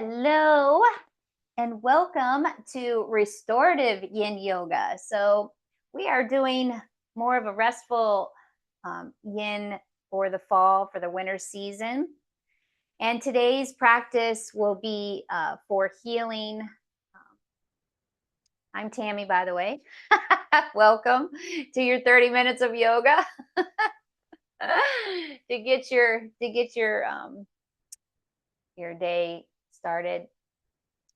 Hello and welcome to Restorative Yin Yoga. So, we are doing more of a restful yin for the fall, for the winter season. And today's practice will be for healing. I'm Tammy, by the way. Welcome to your 30 minutes of yoga to get your day started.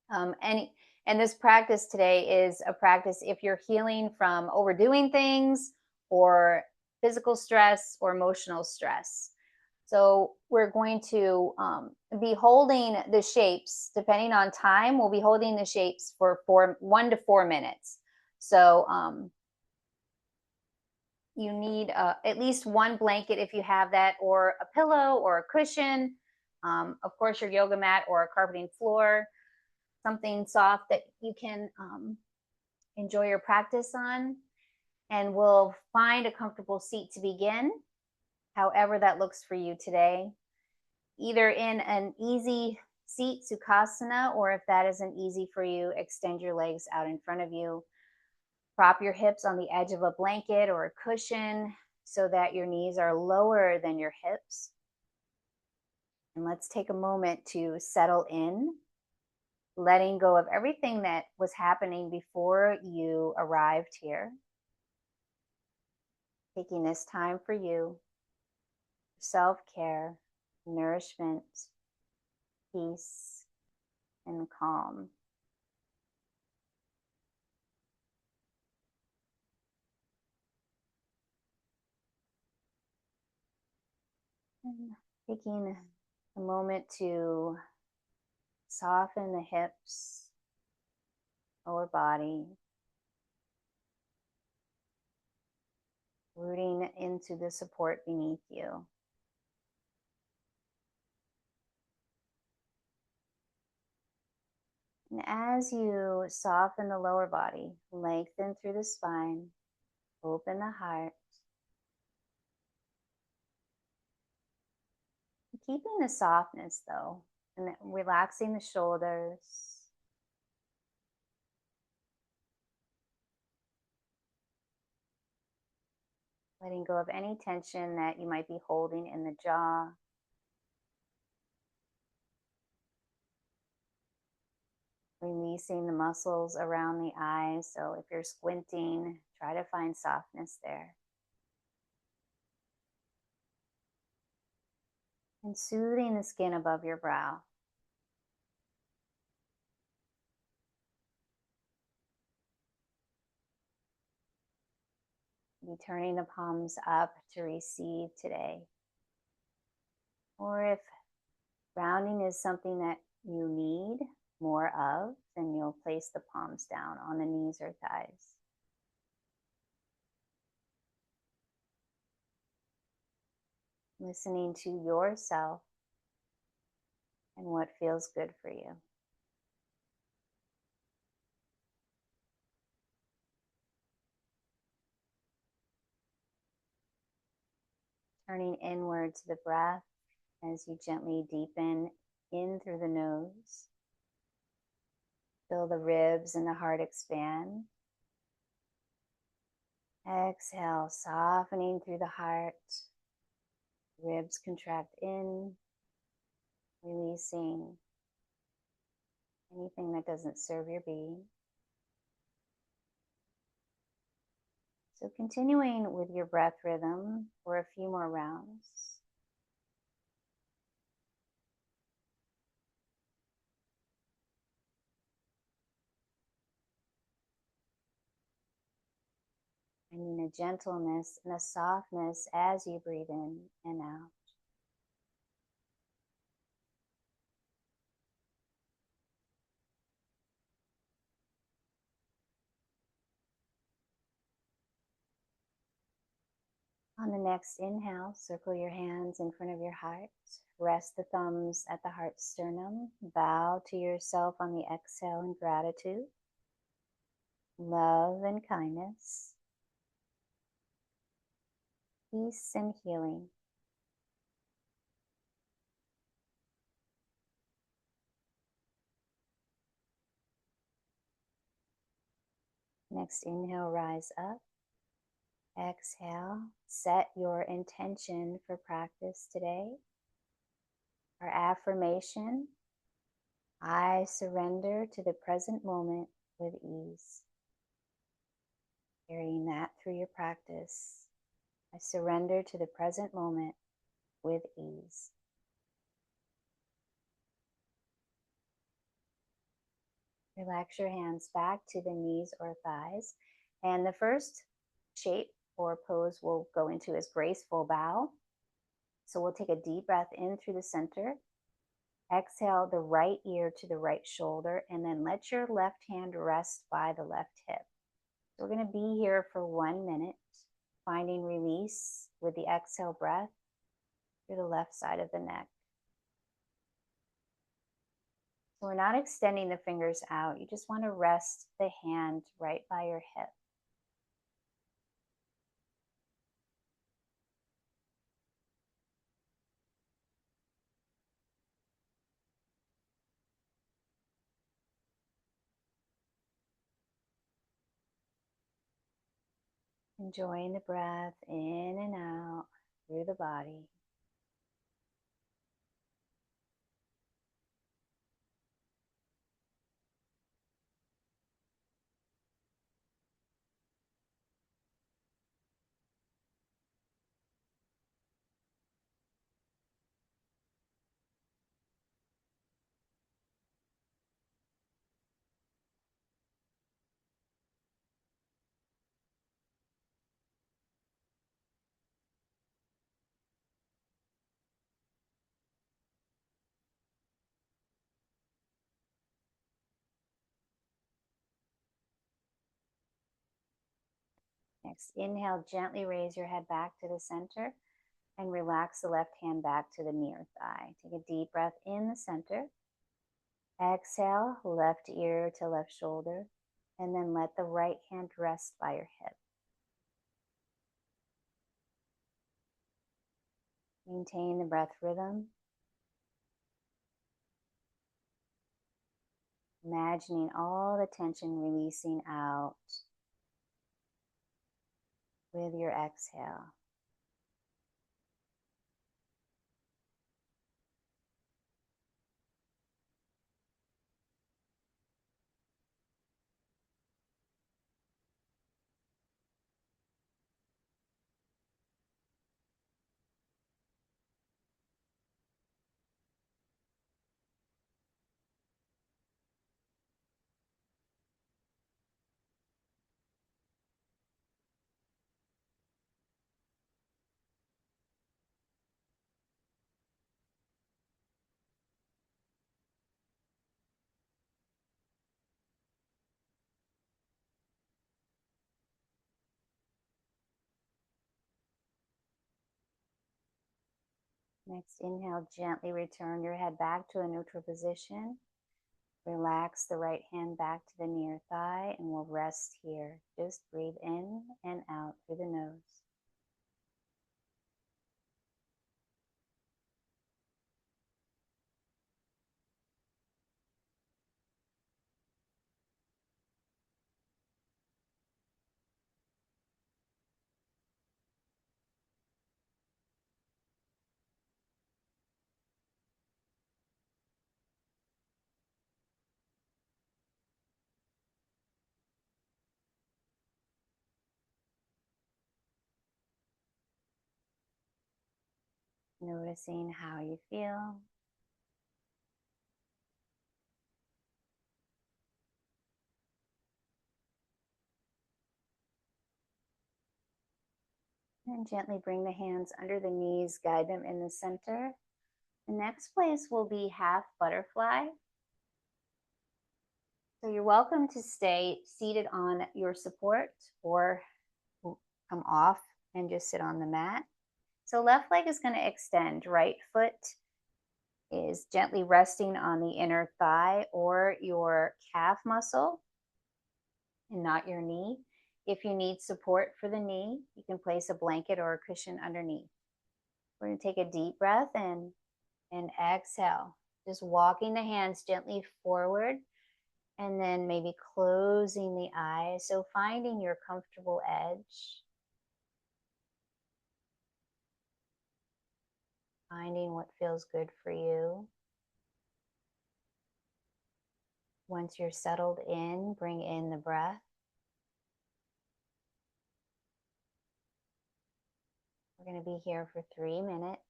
And this practice today is a practice if you're healing from overdoing things or physical stress or emotional stress. So we're going to be holding the shapes, depending on time, we'll be holding the shapes for 1 to 4 minutes. So you need at least one blanket if you have that, or a pillow or a cushion, of course your yoga mat or a carpeting floor, something soft that you can enjoy your practice on. And we'll find a comfortable seat to begin, however that looks for you today, either in an easy seat, Sukhasana, or if that isn't easy for you, extend your legs out in front of you. Prop your hips on the edge of a blanket or a cushion so that your knees are lower than your hips. And let's take a moment to settle in, letting go of everything that was happening before you arrived here. Taking this time for you, self-care, nourishment, peace, and calm. And taking a moment to soften the hips, lower body, rooting into the support beneath you. And as you soften the lower body, lengthen through the spine, open the heart, keeping the softness though, and relaxing the shoulders. Letting go of any tension that you might be holding in the jaw. Releasing the muscles around the eyes. So if you're squinting, try to find softness there. And soothing the skin above your brow. Be turning the palms up to receive today. Or if grounding is something that you need more of, then you'll place the palms down on the knees or thighs. Listening to yourself and what feels good for you. Turning inward to the breath as you gently deepen in through the nose. Feel the ribs and the heart expand. Exhale, softening through the heart. Ribs contract in, releasing anything that doesn't serve your being. So continuing with your breath rhythm for a few more rounds. Finding a gentleness and a softness as you breathe in and out. On the next inhale, circle your hands in front of your heart. Rest the thumbs at the heart sternum. Bow to yourself on the exhale in gratitude, love and kindness, peace and healing. Next inhale, rise up. Exhale, set your intention for practice today. Our affirmation: I surrender to the present moment with ease. Carrying that through your practice. I surrender to the present moment with ease. Relax your hands back to the knees or thighs. And the first shape or pose we'll go into is Graceful Bow. So we'll take a deep breath in through the center. Exhale the right ear to the right shoulder, and then let your left hand rest by the left hip. So we're going to be here for 1 minute, finding release with the exhale breath through the left side of the neck. So we're not extending the fingers out. You just want to rest the hand right by your hip. Enjoying the breath in and out through the body. Next, inhale, gently raise your head back to the center and relax the left hand back to the near thigh. Take a deep breath in the center. Exhale, left ear to left shoulder, and then let the right hand rest by your hip. Maintain the breath rhythm. Imagining all the tension releasing out with your exhale. Next, inhale, gently return your head back to a neutral position. Relax the right hand back to the near thigh, and we'll rest here. Just breathe in and out through the nose. Noticing how you feel. And gently bring the hands under the knees, guide them in the center. The next place will be half butterfly. So you're welcome to stay seated on your support or come off and just sit on the mat. So left leg is going to extend. Right foot is gently resting on the inner thigh or your calf muscle and not your knee. If you need support for the knee, you can place a blanket or a cushion underneath. We're going to take a deep breath in and exhale. Just walking the hands gently forward. And then maybe closing the eyes. So finding your comfortable edge, finding what feels good for you. Once you're settled in, bring in the breath. We're going to be here for 3 minutes.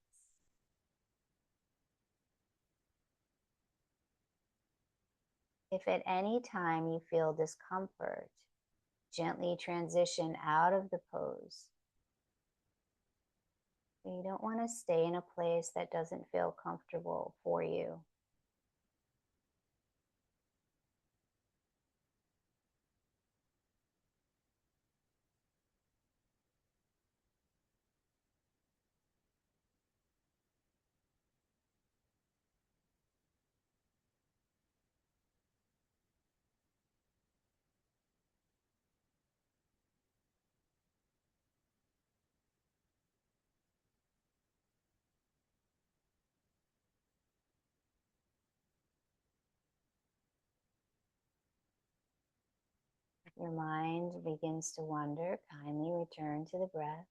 If at any time you feel discomfort, gently transition out of the pose. You don't want to stay in a place that doesn't feel comfortable for you. If your mind begins to wander, kindly return to the breath.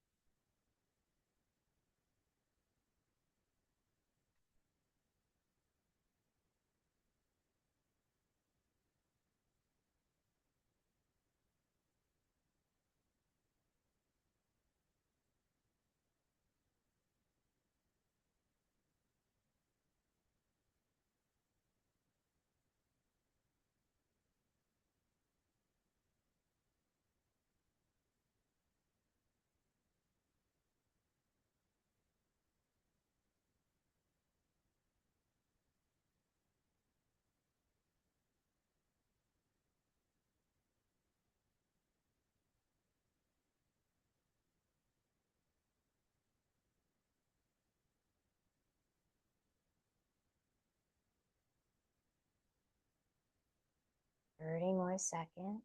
Thirty more seconds.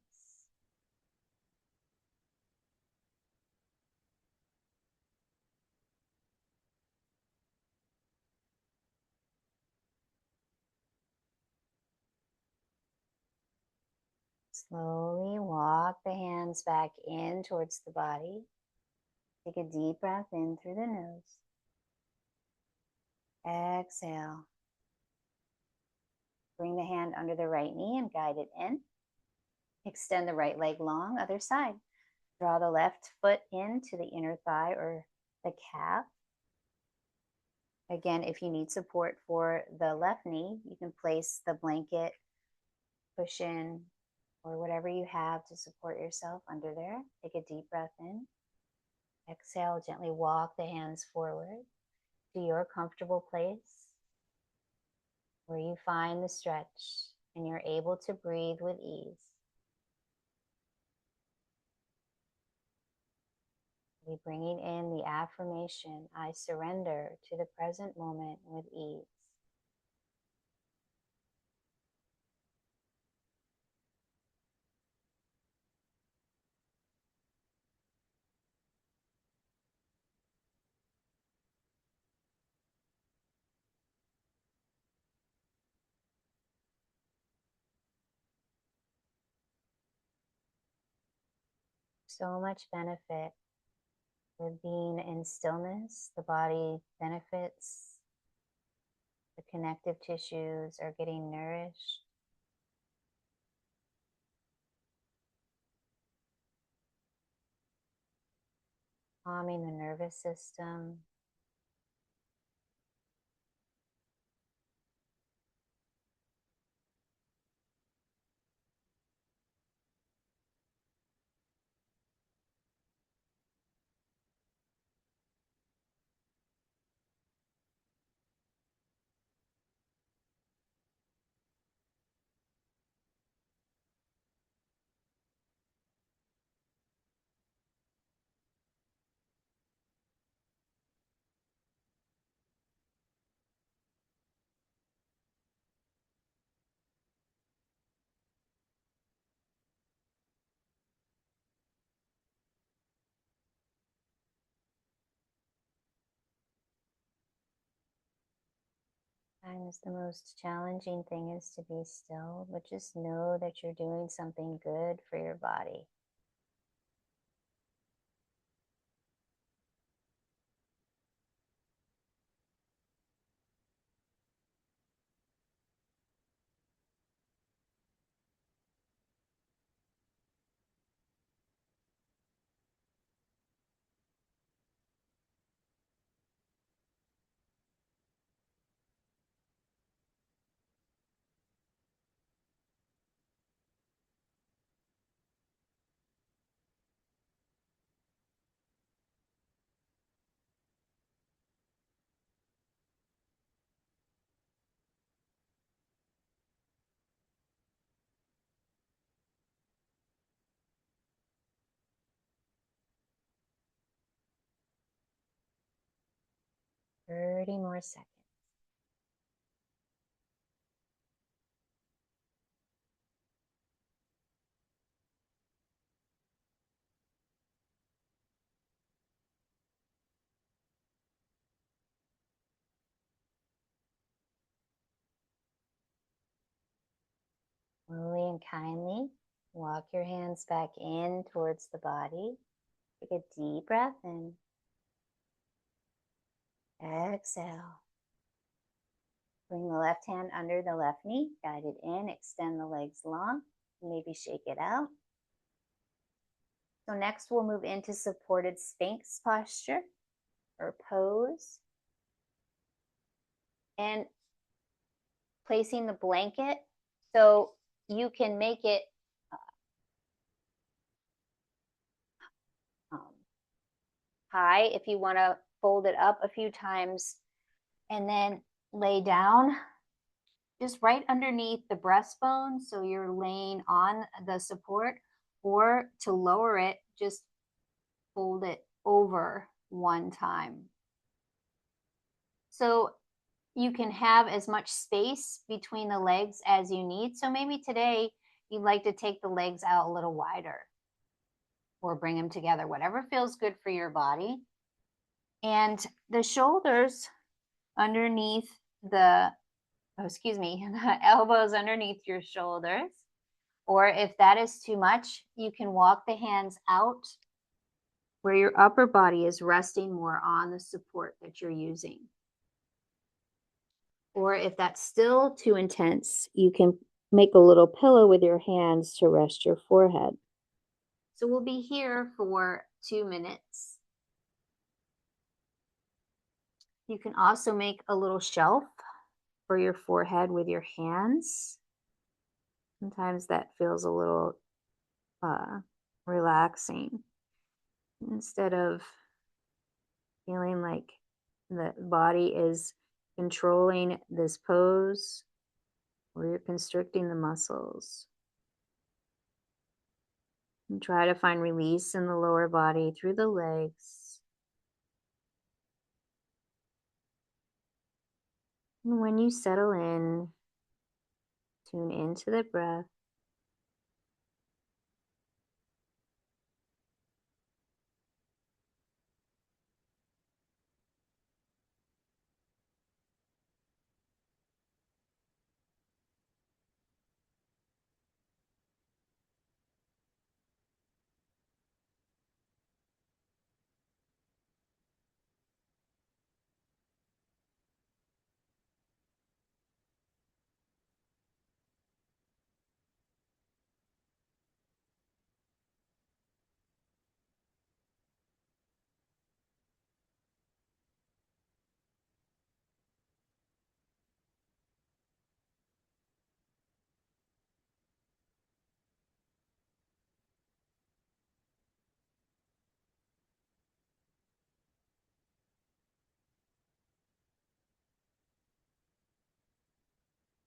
Slowly walk the hands back in towards the body. Take a deep breath in through the nose. Exhale. Bring the hand under the right knee and guide it in. Extend the right leg long, other side. Draw the left foot into the inner thigh or the calf. Again, if you need support for the left knee, you can place the blanket, cushion, or whatever you have to support yourself under there. Take a deep breath in. Exhale, gently walk the hands forward to your comfortable place where you find the stretch and you're able to breathe with ease. Be bringing in the affirmation, I surrender to the present moment with ease. So much benefit with being in stillness. The body benefits. The connective tissues are getting nourished. Calming the nervous system. Sometimes the most challenging thing is to be still, but just know that you're doing something good for your body. Thirty more seconds. Slowly and kindly walk your hands back in towards the body. Take a deep breath in. Exhale. Bring the left hand under the left knee, guide it in, extend the legs long, maybe shake it out. So next we'll move into supported Sphinx posture or pose. And placing the blanket, so you can make it high if you want to fold it up a few times and then lay down just right underneath the breastbone, so you're laying on the support, or to lower it, just fold it over one time. So you can have as much space between the legs as you need. So maybe today you'd like to take the legs out a little wider or bring them together, whatever feels good for your body. And the shoulders underneath the elbows underneath your shoulders. Or if that is too much, you can walk the hands out where your upper body is resting more on the support that you're using. Or if that's still too intense, you can make a little pillow with your hands to rest your forehead. So we'll be here for 2 minutes. You can also make a little shelf for your forehead with your hands. Sometimes that feels a little relaxing. Instead of feeling like the body is controlling this pose, or you're constricting the muscles. And try to find release in the lower body through the legs. And when you settle in, tune into the breath.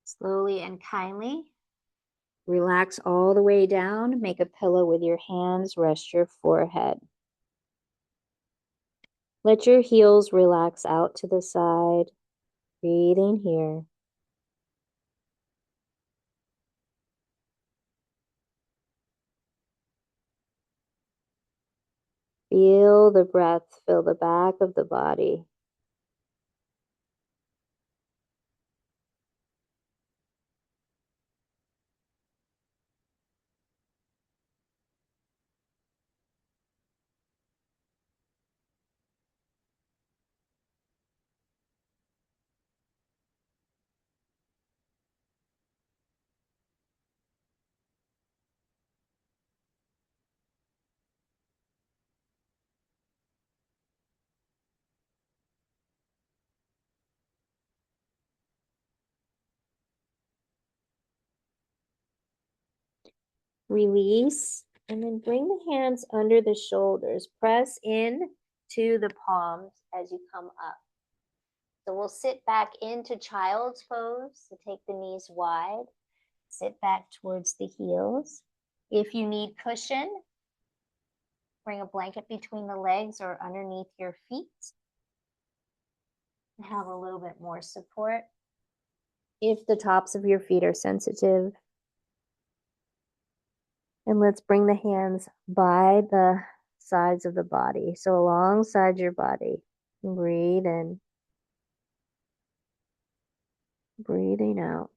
Slowly and kindly relax all the way down. Make a pillow with your hands. Rest your forehead. Let your heels relax out to the side. Breathing here. Feel the breath fill the back of the body. Release, and then bring the hands under the shoulders. Press in to the palms as you come up. So we'll sit back into child's pose. So take the knees wide, sit back towards the heels. If you need cushion, bring a blanket between the legs or underneath your feet. Have a little bit more support. If the tops of your feet are sensitive. And let's bring the hands by the sides of the body. So alongside your body. Breathe in. Breathing out.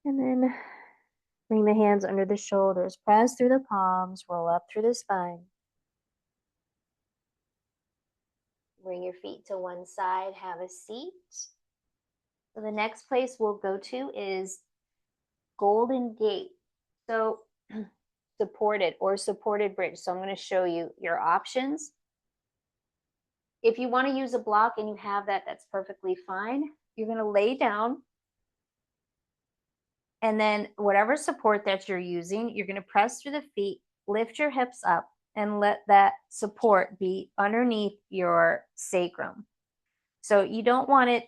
And then bring the hands under the shoulders. Press through the palms. Roll up through the spine. Bring your feet to one side. Have a seat. So the next place we'll go to is Golden Gate. So supported or supported bridge. So I'm going to show you your options. If you want to use a block and you have that, that's perfectly fine. You're going to lay down. And then whatever support that you're using, you're going to press through the feet, lift your hips up, and let that support be underneath your sacrum. So you don't want it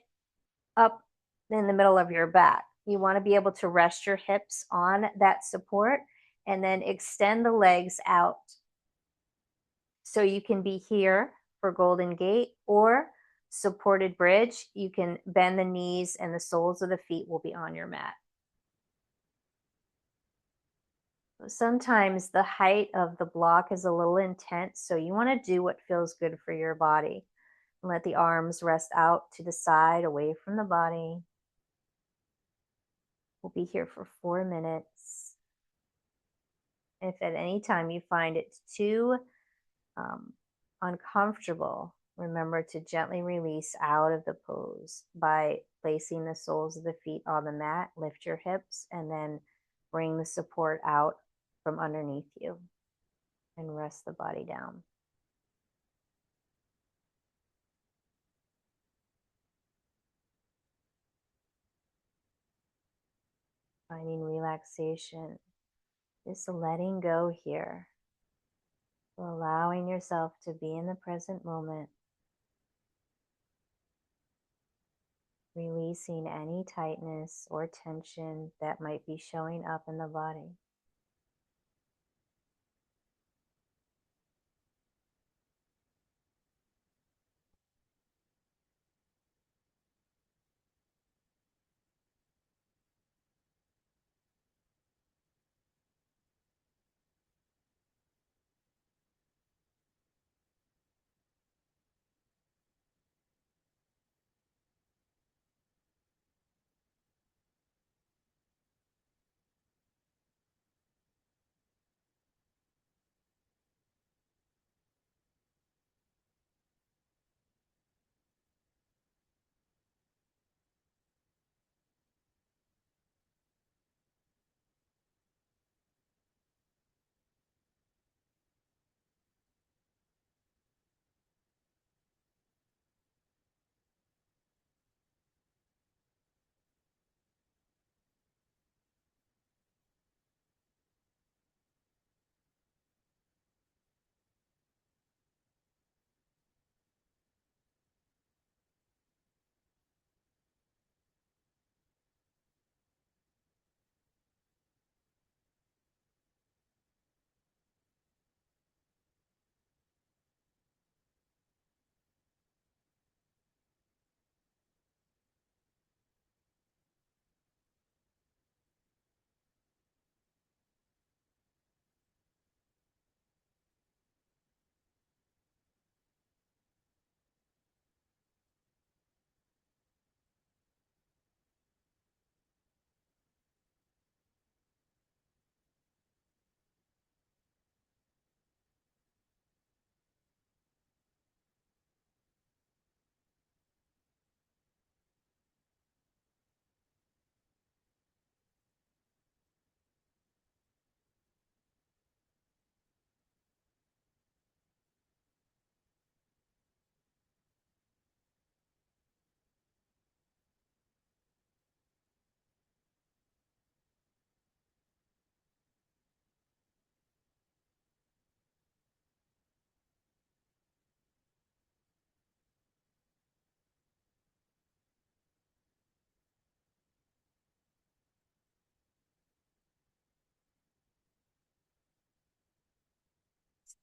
up in the middle of your back. You want to be able to rest your hips on that support and then extend the legs out. So you can be here for Golden Gate or supported bridge. You can bend the knees and the soles of the feet will be on your mat. Sometimes the height of the block is a little intense, so you want to do what feels good for your body. Let the arms rest out to the side, away from the body. We'll be here for 4 minutes. If at any time you find it too uncomfortable, remember to gently release out of the pose by placing the soles of the feet on the mat. Lift your hips and then bring the support out from underneath you and rest the body down. Finding relaxation, just letting go here, allowing yourself to be in the present moment, releasing any tightness or tension that might be showing up in the body.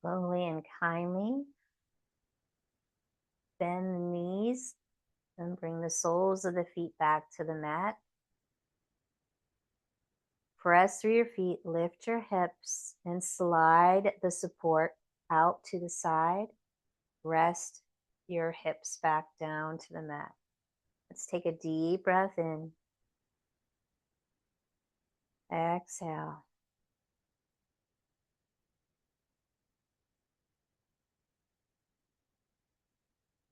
Slowly and kindly bend the knees and bring the soles of the feet back to the mat. Press through your feet, lift your hips, and slide the support out to the side. Rest your hips back down to the mat. Let's take a deep breath in. Exhale.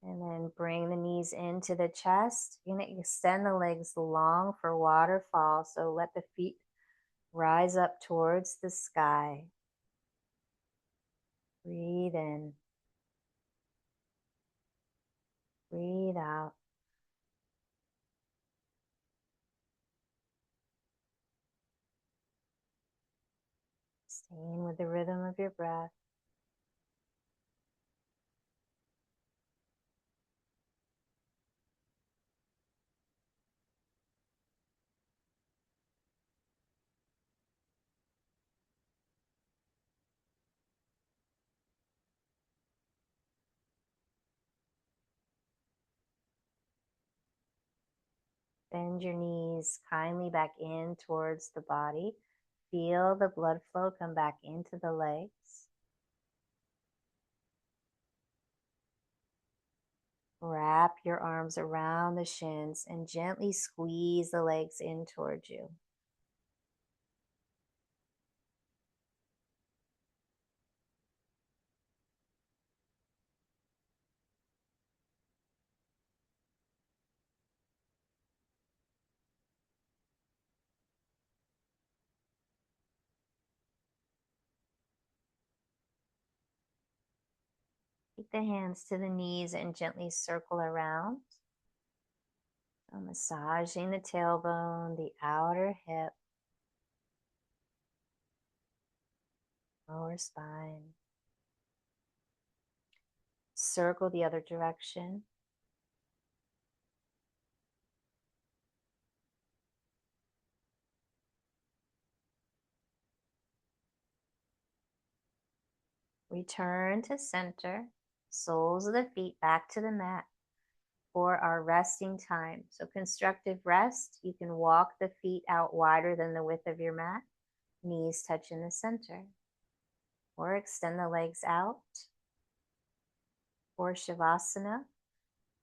And then bring the knees into the chest. You're going to extend the legs long for waterfall. So let the feet rise up towards the sky. Breathe in. Breathe out. Staying with the rhythm of your breath. Bend your knees kindly back in towards the body. Feel the blood flow come back into the legs. Wrap your arms around the shins and gently squeeze the legs in towards you. Take the hands to the knees and gently circle around. So massaging the tailbone, the outer hip, lower spine. Circle the other direction. Return to center, soles of the feet back to the mat for our resting time. So constructive rest, you can walk the feet out wider than the width of your mat, knees touch in the center, or extend the legs out. Or Savasana,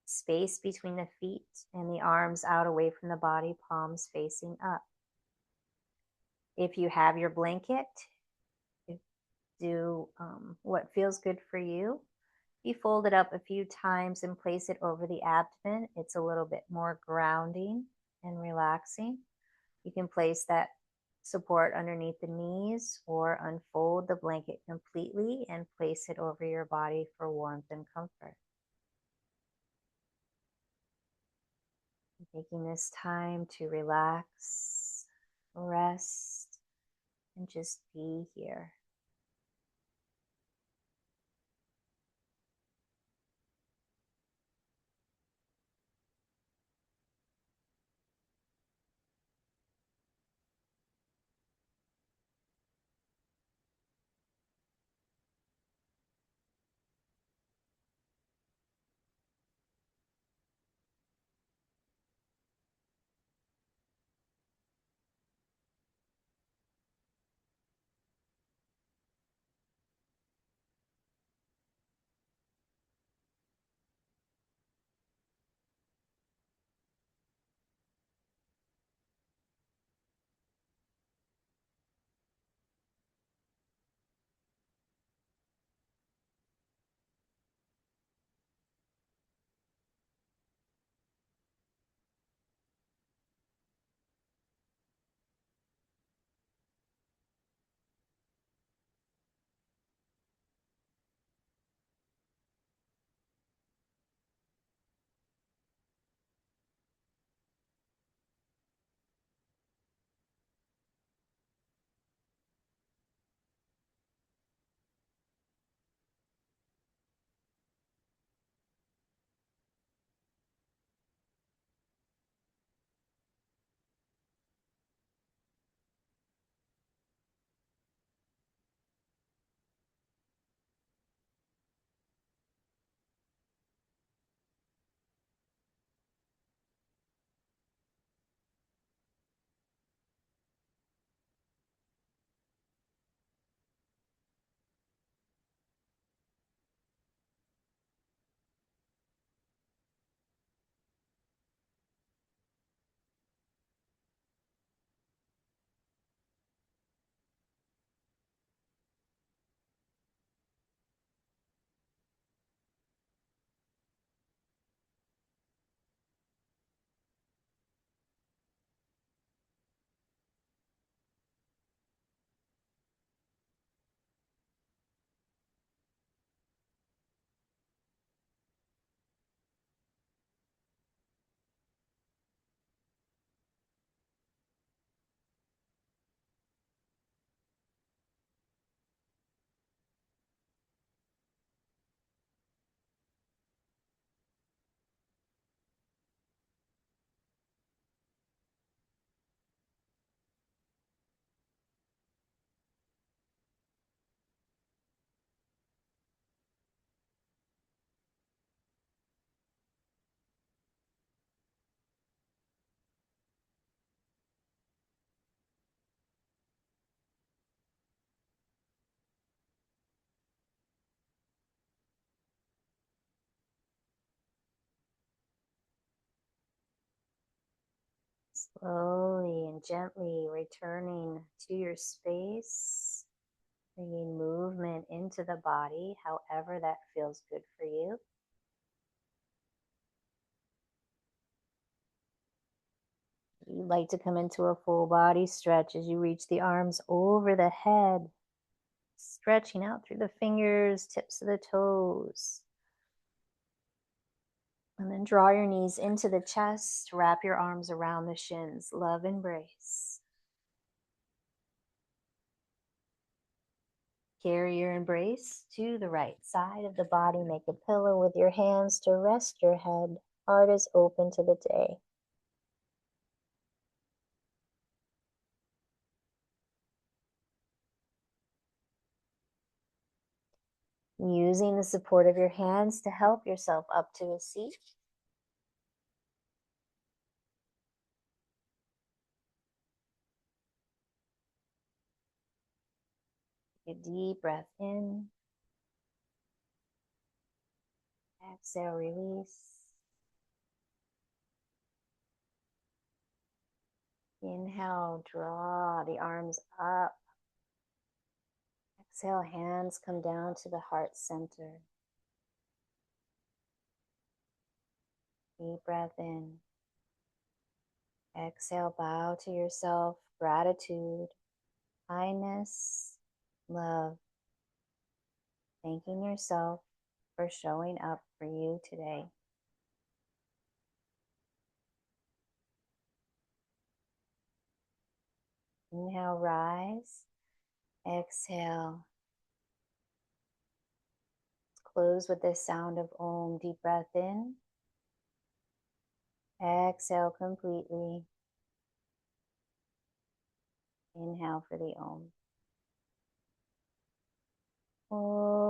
space between the feet and the arms out away from the body, palms facing up. If you have your blanket, do what feels good for you. You fold it up a few times and place it over the abdomen. It's a little bit more grounding and relaxing. You can place that support underneath the knees or unfold the blanket completely and place it over your body for warmth and comfort. Taking this time to relax, rest, and just be here. Slowly and gently returning to your space, bringing movement into the body, however that feels good for you. You'd like to come into a full body stretch as you reach the arms over the head, stretching out through the fingers, tips of the toes. And then draw your knees into the chest, wrap your arms around the shins, love embrace. Carry your embrace to the right side of the body. Make a pillow with your hands to rest your head. Heart is open to the day. Using the support of your hands to help yourself up to a seat. Take a deep breath in. Exhale, release. Inhale, draw the arms up. Exhale, hands come down to the heart center. Deep breath in. Exhale, bow to yourself. Gratitude, kindness, love. Thanking yourself for showing up for you today. Inhale, rise. Exhale. Close with the sound of Om. Deep breath in. Exhale completely. Inhale for the Om. Om.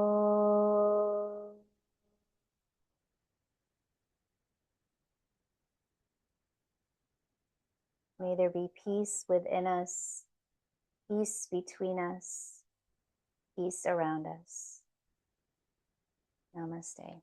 May there be peace within us, peace between us, peace around us. Namaste.